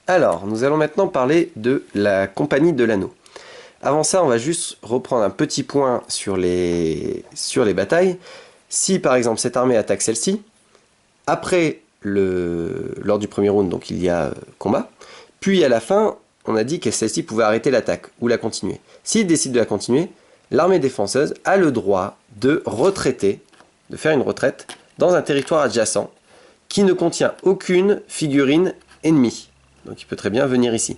Alors, nous allons maintenant parler de la compagnie de l'anneau. Avant ça, on va juste reprendre un petit point sur les batailles. Si par exemple cette armée attaque celle-ci, après lors du premier round, donc il y a combat, puis à la fin, on a dit que celle-ci pouvait arrêter l'attaque ou la continuer. S'il décide de la continuer, l'armée défenseuse a le droit de retraiter, de faire une retraite dans un territoire adjacent qui ne contient aucune figurine ennemie. Donc il peut très bien venir ici.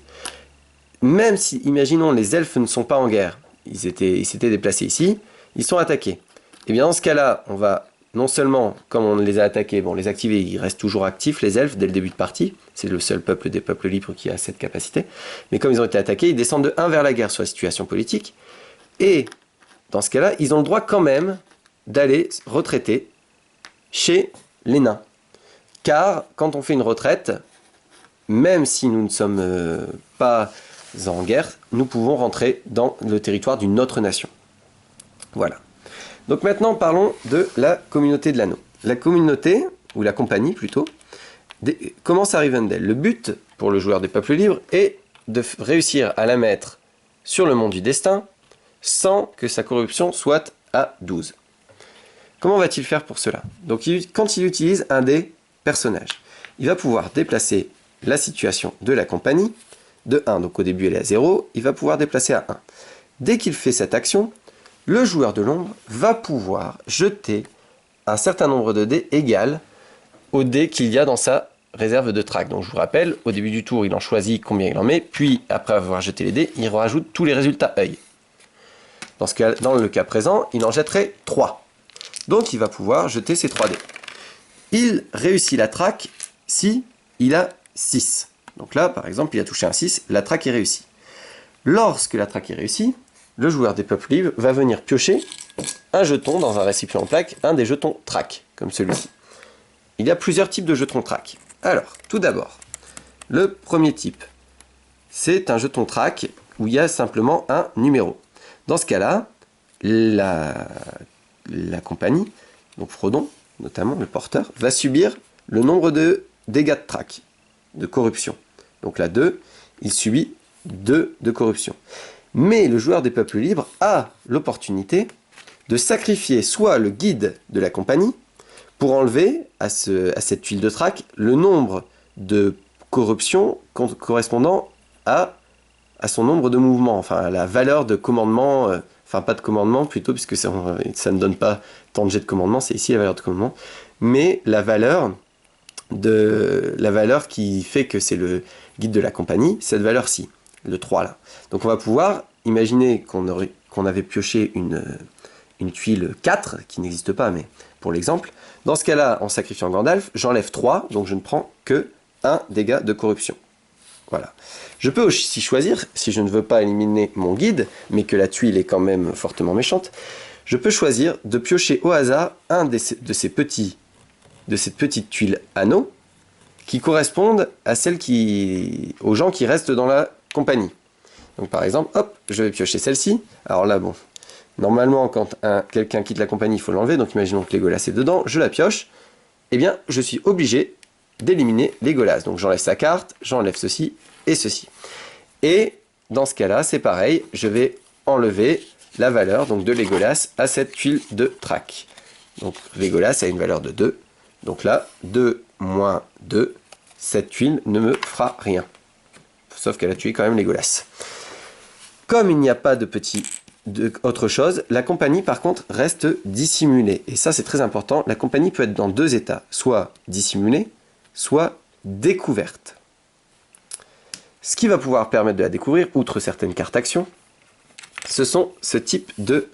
Même si, imaginons, les elfes ne sont pas en guerre, ils s'étaient déplacés ici, ils sont attaqués. Et bien dans ce cas-là, on va non seulement, comme on les a attaqués, bon, les activer, ils restent toujours actifs, les elfes, dès le début de partie, c'est le seul peuple des peuples libres qui a cette capacité, mais comme ils ont été attaqués, ils descendent de 1 vers la guerre sur la situation politique, et dans ce cas-là, ils ont le droit quand même d'aller retraiter chez les nains. Car quand on fait une retraite, même si nous ne sommes pas en guerre, nous pouvons rentrer dans le territoire d'une autre nation. Voilà. Donc maintenant, parlons de la communauté de l'anneau. La communauté, ou la compagnie plutôt, commence à Rivendell. Le but pour le joueur des peuples libres est de réussir à la mettre sur le mont du destin sans que sa corruption soit à 12. Comment va-t-il faire pour cela? Donc quand il utilise un des personnages, il va pouvoir déplacer la situation de la compagnie de 1. Donc au début elle est à 0, il va pouvoir déplacer à 1. Dès qu'il fait cette action, le joueur de l'ombre va pouvoir jeter un certain nombre de dés égal aux dés qu'il y a dans sa réserve de track. Donc je vous rappelle, au début du tour, il en choisit combien il en met, puis après avoir jeté les dés, il rajoute tous les résultats œil. Dans le cas présent, il en jetterait 3. Donc il va pouvoir jeter ses 3 dés. Il réussit la track si il a 6. Donc là, par exemple, il a touché un 6, la track est réussie. Lorsque la track est réussie, le joueur des peuples libres va venir piocher un jeton dans un récipient en plaque, un des jetons track, comme celui-ci. Il y a plusieurs types de jetons track. Alors, tout d'abord, le premier type, c'est un jeton track où il y a simplement un numéro. Dans ce cas-là, la compagnie, donc Frodon, notamment le porteur, va subir le nombre de dégâts de track, de corruption. Donc là, 2, il subit 2 de corruption. Mais le joueur des peuples libres a l'opportunité de sacrifier soit le guide de la compagnie pour enlever à cette tuile de track le nombre de corruption correspondant à son nombre de mouvements, enfin à la valeur de commandement, enfin pas de commandement plutôt, puisque ça ne donne pas tant de jet de commandement, c'est ici la valeur de commandement, mais la valeur qui fait que c'est le guide de la compagnie, cette valeur-ci, le 3 là. Donc on va pouvoir imaginer qu'on avait pioché une tuile 4, qui n'existe pas, mais pour l'exemple. Dans ce cas-là, en sacrifiant Gandalf, j'enlève 3, donc je ne prends que 1 dégât de corruption. Voilà. Je peux aussi choisir, si je ne veux pas éliminer mon guide, mais que la tuile est quand même fortement méchante, je peux choisir de piocher au hasard un de cette petite tuile anneau qui correspondent aux gens qui restent dans la compagnie. Donc par exemple, hop, je vais piocher celle-ci. Alors là, bon, normalement, quand quelqu'un quitte la compagnie, il faut l'enlever. Donc imaginons que Legolas est dedans, je la pioche. Eh bien, je suis obligé d'éliminer Legolas. Donc j'enlève sa carte, j'enlève ceci et ceci. Et dans ce cas-là, c'est pareil, je vais enlever la valeur donc, de Legolas à cette tuile de track. Donc Legolas a une valeur de 2. Donc là, 2 moins 2, cette tuile ne me fera rien. Sauf qu'elle a tué quand même Legolas. Comme il n'y a pas autre chose, la compagnie par contre reste dissimulée. Et ça c'est très important, la compagnie peut être dans 2 états, soit dissimulée, soit découverte. Ce qui va pouvoir permettre de la découvrir, outre certaines cartes actions, ce sont ce type de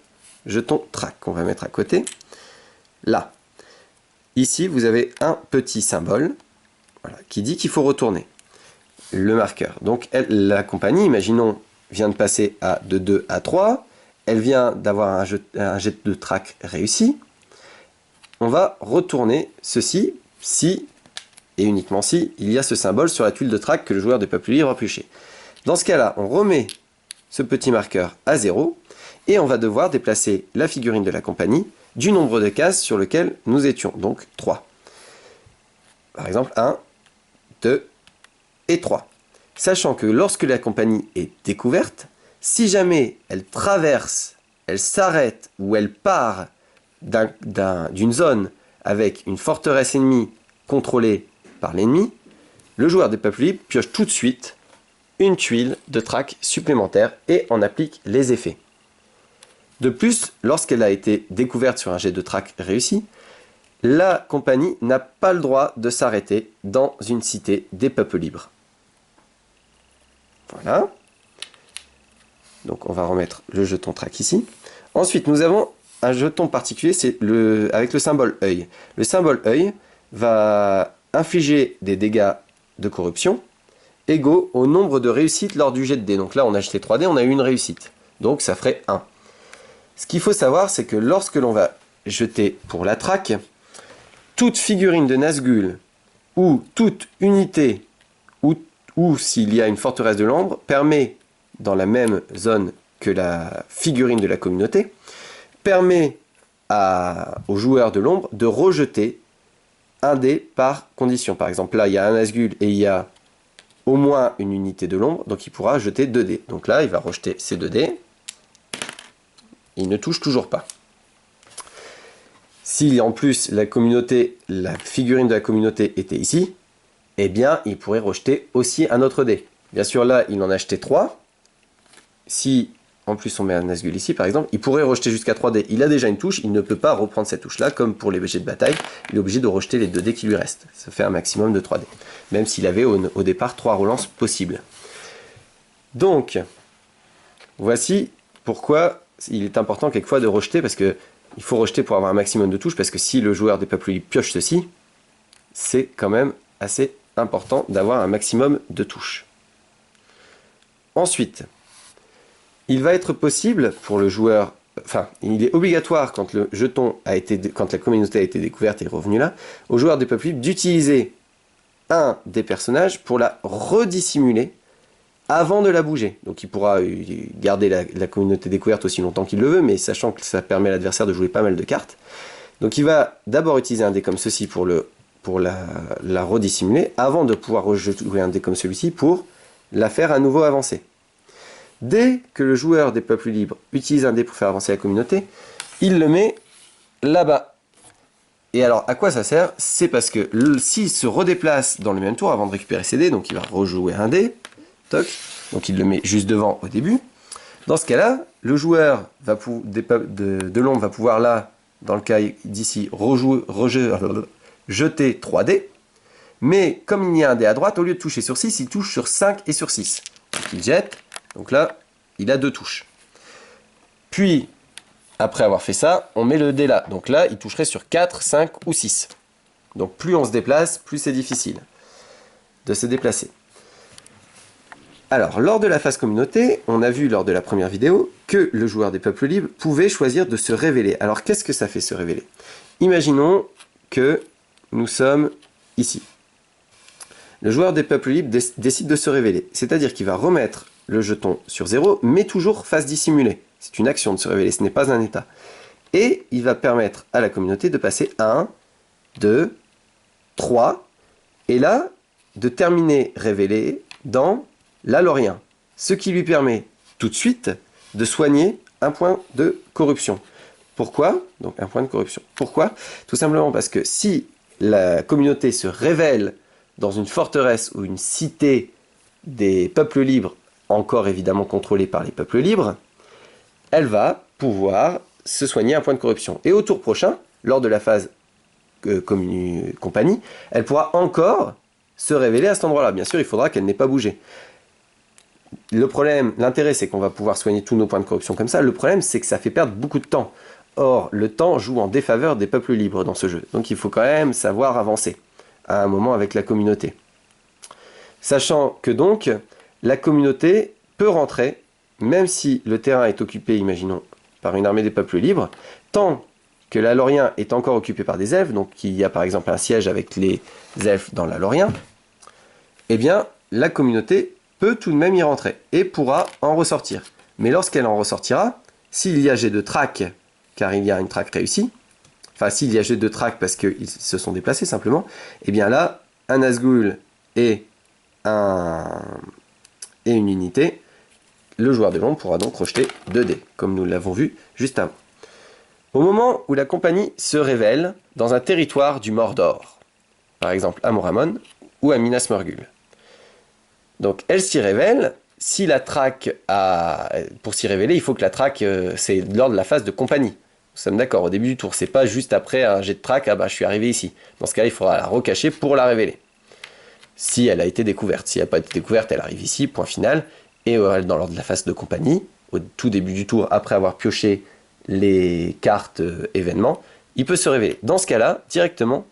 jetons track qu'on va mettre à côté. Là, ici vous avez un petit symbole qui dit qu'il faut retourner le marqueur. Donc la compagnie, imaginons, vient de passer de 2 à 3, elle vient d'avoir un jet de track réussi. On va retourner ceci si, et uniquement si, il y a ce symbole sur la tuile de track que le joueur des peuples libres a pioché. Dans ce cas-là, on remet ce petit marqueur à 0, et on va devoir déplacer la figurine de la compagnie du nombre de cases sur lequel nous étions, donc 3. Par exemple, 1, 2 et 3. Sachant que lorsque la compagnie est découverte, si jamais elle traverse, elle s'arrête ou elle part d'une zone avec une forteresse ennemie contrôlée par l'ennemi, le joueur des peuples libres pioche tout de suite une tuile de track supplémentaire et en applique les effets. De plus, lorsqu'elle a été découverte sur un jet de track réussi, la compagnie n'a pas le droit de s'arrêter dans une cité des peuples libres. Voilà. Donc on va remettre le jeton track ici. Ensuite, nous avons un jeton particulier, c'est avec le symbole œil. Le symbole œil va infliger des dégâts de corruption égaux au nombre de réussites lors du jet de dés. Donc là, on a jeté 3 dés, on a eu une réussite. Donc ça ferait 1. Ce qu'il faut savoir, c'est que lorsque l'on va jeter pour la traque, toute figurine de Nazgûl ou toute unité ou s'il y a une forteresse de l'ombre permet, dans la même zone que la figurine de la communauté, permet aux joueurs de l'ombre de rejeter un dé par condition. Par exemple, là, il y a un Nazgûl et il y a au moins une unité de l'ombre, donc il pourra jeter 2 dés. Donc là, il va rejeter ces 2 dés. Il ne touche toujours pas. Si en plus la figurine de la communauté était ici, eh bien, il pourrait rejeter aussi un autre dé. Bien sûr, là, il en a jeté 3. Si, en plus, on met un Nazgûl ici, par exemple, il pourrait rejeter jusqu'à 3 dés. Il a déjà une touche, il ne peut pas reprendre cette touche-là, comme pour les jets de bataille. Il est obligé de rejeter les 2 dés qui lui restent. Ça fait un maximum de 3 dés. Même s'il avait au départ 3 relances possibles. Donc, voici pourquoi il est important quelquefois de rejeter, parce que il faut rejeter pour avoir un maximum de touches, parce que si le joueur des peuples libres pioche ceci, c'est quand même assez important d'avoir un maximum de touches. Ensuite, il va être possible pour le joueur, enfin, il est obligatoire quand le jeton quand la communauté a été découverte et est revenu là, au joueur des peuples libres d'utiliser un des personnages pour la redissimuler avant de la bouger. Donc il pourra garder la communauté découverte aussi longtemps qu'il le veut, mais sachant que ça permet à l'adversaire de jouer pas mal de cartes. Donc il va d'abord utiliser un dé comme ceci pour la redissimuler, avant de pouvoir rejouer un dé comme celui-ci pour la faire à nouveau avancer. Dès que le joueur des peuples libres utilise un dé pour faire avancer la communauté, il le met là-bas. Et alors, à quoi ça sert? C'est parce que s'il se redéplace dans le même tour avant de récupérer ses dés, donc il va rejouer un dé, toc, donc il le met juste devant au début. Dans ce cas-là, le joueur de l'ombre va pouvoir là, dans le cas d'ici, jeter 3 dés. Mais comme il y a un dé à droite, au lieu de toucher sur 6, il touche sur 5 et sur 6. Donc il jette, donc là, il a 2 touches. Puis, après avoir fait ça, on met le dé là. Donc là, il toucherait sur 4, 5 ou 6. Donc plus on se déplace, plus c'est difficile de se déplacer. Alors, lors de la phase communauté, on a vu lors de la première vidéo que le joueur des peuples libres pouvait choisir de se révéler. Alors, qu'est-ce que ça fait se révéler? Imaginons que nous sommes ici. Le joueur des peuples libres décide de se révéler. C'est-à-dire qu'il va remettre le jeton sur 0, mais toujours face dissimulée. C'est une action de se révéler, ce n'est pas un état. Et il va permettre à la communauté de passer 1, 2, 3, et là, de terminer révélé dans la Lorien. Ce qui lui permet tout de suite de soigner un point de corruption. Pourquoi? Donc un point de corruption. Pourquoi? Tout simplement parce que si la communauté se révèle dans une forteresse ou une cité des peuples libres, encore évidemment contrôlée par les peuples libres, elle va pouvoir se soigner un point de corruption. Et au tour prochain, lors de la phase compagnie, elle pourra encore se révéler à cet endroit-là. Bien sûr, il faudra qu'elle n'ait pas bougé. Le problème, l'intérêt, c'est qu'on va pouvoir soigner tous nos points de corruption comme ça. Le problème, c'est que ça fait perdre beaucoup de temps. Or, le temps joue en défaveur des peuples libres dans ce jeu. Donc il faut quand même savoir avancer à un moment avec la communauté. Sachant que donc, la communauté peut rentrer, même si le terrain est occupé, imaginons, par une armée des peuples libres, tant que la Lorien est encore occupée par des elfes, donc il y a par exemple un siège avec les elfes dans la Lorien, eh bien, la communauté peut tout de même y rentrer et pourra en ressortir. Mais lorsqu'elle en ressortira, s'il y a jet de track, car il y a une track réussie, enfin s'il y a jet de track parce qu'ils se sont déplacés simplement, eh bien là, un Nazgûl et un et une unité, le joueur de l'ombre pourra donc rejeter 2 dés, comme nous l'avons vu juste avant. Au moment où la compagnie se révèle dans un territoire du Mordor, par exemple à Moramon ou à Minas Morgul. Donc elle s'y révèle. Si la traque pour s'y révéler, il faut que la traque, c'est lors de la phase de compagnie. Nous sommes d'accord, au début du tour, c'est pas juste après un jet de traque, ah bah je suis arrivé ici. Dans ce cas-là, il faudra la recacher pour la révéler. Si elle a été découverte. Si elle n'a pas été découverte, elle arrive ici, point final. Et dans l'ordre de la phase de compagnie, au tout début du tour, après avoir pioché les cartes événements, il peut se révéler. Dans ce cas-là, directement,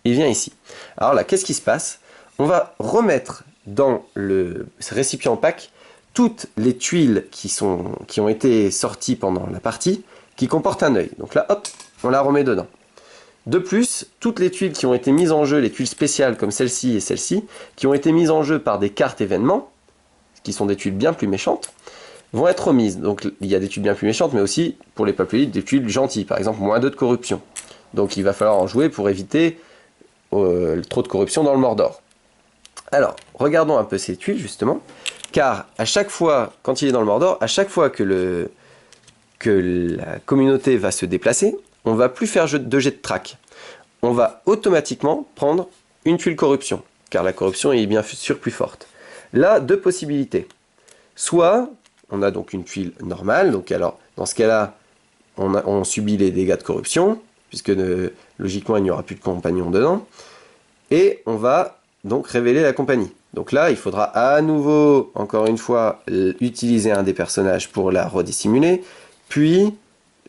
il vient ici. Alors là, qu'est-ce qui se passe? On va remettre dans le récipient opaque toutes les tuiles qui ont été sorties pendant la partie, qui comportent un œil. Donc là, hop, on la remet dedans. De plus, toutes les tuiles qui ont été mises en jeu, les tuiles spéciales comme celle-ci et celle-ci, qui ont été mises en jeu par des cartes événements, qui sont des tuiles bien plus méchantes, vont être remises. Donc il y a des tuiles bien plus méchantes, mais aussi, pour les peuples élites, des tuiles gentilles. Par exemple, -2 de corruption. Donc il va falloir en jouer pour éviter trop de corruption dans le Mordor. Alors, regardons un peu ces tuiles, justement. Car, à chaque fois, quand il est dans le Mordor, à chaque fois que la communauté va se déplacer, on ne va plus faire de jet de traque. On va automatiquement prendre une tuile corruption, car la corruption est bien sûr plus forte. Là, 2 possibilités. Soit, on a donc une tuile normale, donc alors, dans ce cas-là, on subit les dégâts de corruption, puisque logiquement, il n'y aura plus de compagnons dedans, et on va donc révéler la compagnie. Donc là, il faudra à nouveau, encore une fois, utiliser un des personnages pour la redissimuler, puis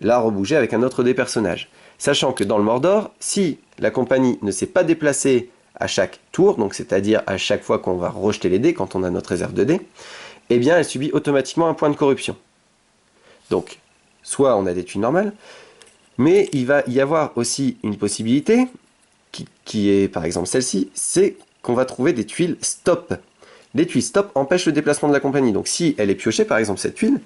la rebouger avec un autre des personnages. Sachant que dans le Mordor, si la compagnie ne s'est pas déplacée à chaque tour, donc c'est-à-dire à chaque fois qu'on va rejeter les dés, quand on a notre réserve de dés, eh bien elle subit automatiquement un point de corruption. Donc, soit on a des tuiles normales, mais il va y avoir aussi une possibilité, qui est par exemple celle-ci, c'est qu'on va trouver des tuiles stop. Les tuiles stop empêchent le déplacement de la compagnie. Donc si elle est piochée, par exemple cette tuile,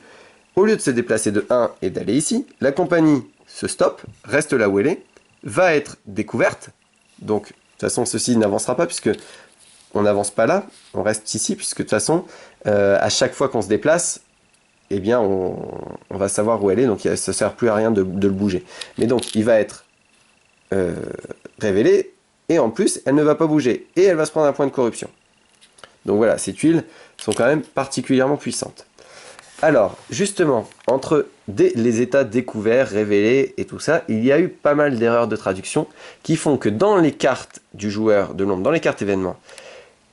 au lieu de se déplacer de 1 et d'aller ici, la compagnie se stoppe, reste là où elle est, va être découverte. Donc, de toute façon, ceci n'avancera pas puisque on n'avance pas là, on reste ici, puisque de toute façon, à chaque fois qu'on se déplace, eh bien, on va savoir où elle est, donc ça ne sert plus à rien de le bouger. Mais donc, il va être révélé, et en plus, elle ne va pas bouger, et elle va se prendre un point de corruption. Donc voilà, ces tuiles sont quand même particulièrement puissantes. Alors, justement, entre les états découverts, révélés et tout ça, il y a eu pas mal d'erreurs de traduction qui font que dans les cartes du joueur de l'ombre, dans les cartes événements,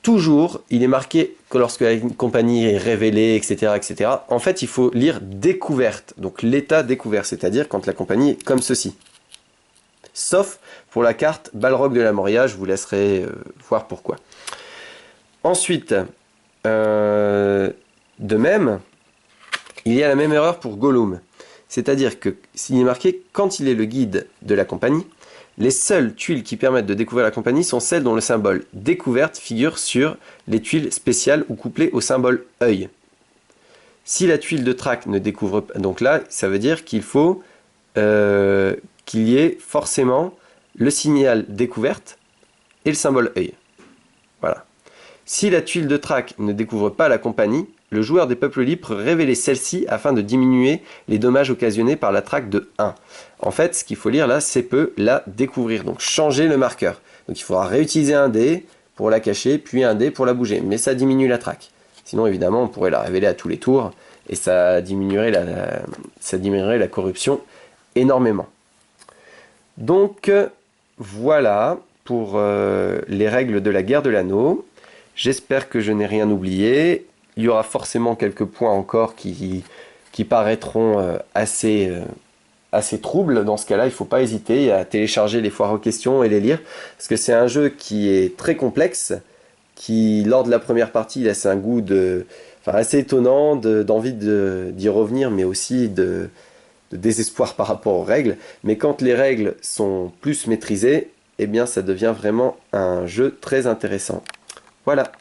toujours, il est marqué que lorsque la compagnie est révélée, etc., etc., en fait, il faut lire découverte, donc l'état découvert, c'est-à-dire quand la compagnie est comme ceci. Sauf pour la carte Balrog de la Moria, je vous laisserai voir pourquoi. Ensuite, de même, il y a la même erreur pour Gollum. C'est-à-dire que s'il est marqué « Quand il est le guide de la compagnie », les seules tuiles qui permettent de découvrir la compagnie sont celles dont le symbole « découverte » figure sur les tuiles spéciales ou couplées au symbole « œil ». Si la tuile de traque ne découvre pas... Donc là, ça veut dire qu'il faut qu'il y ait forcément le signal « découverte » et le symbole « œil ». Voilà. Si la tuile de traque ne découvre pas la compagnie, le joueur des peuples libres peut révéler celle-ci afin de diminuer les dommages occasionnés par la traque de 1. En fait, ce qu'il faut lire là, c'est peut la découvrir, donc changer le marqueur. Donc il faudra réutiliser un dé pour la cacher, puis un dé pour la bouger, mais ça diminue la traque. Sinon, évidemment, on pourrait la révéler à tous les tours, et ça diminuerait la corruption énormément. Donc, voilà pour les règles de la guerre de l'anneau. J'espère que je n'ai rien oublié. Il y aura forcément quelques points encore qui paraîtront assez troubles. Dans ce cas-là, il ne faut pas hésiter à télécharger les foires aux questions et les lire. Parce que c'est un jeu qui est très complexe, qui, lors de la première partie, laisse un goût assez étonnant, d'envie d'y revenir, mais aussi de désespoir par rapport aux règles. Mais quand les règles sont plus maîtrisées, eh bien ça devient vraiment un jeu très intéressant. Voilà.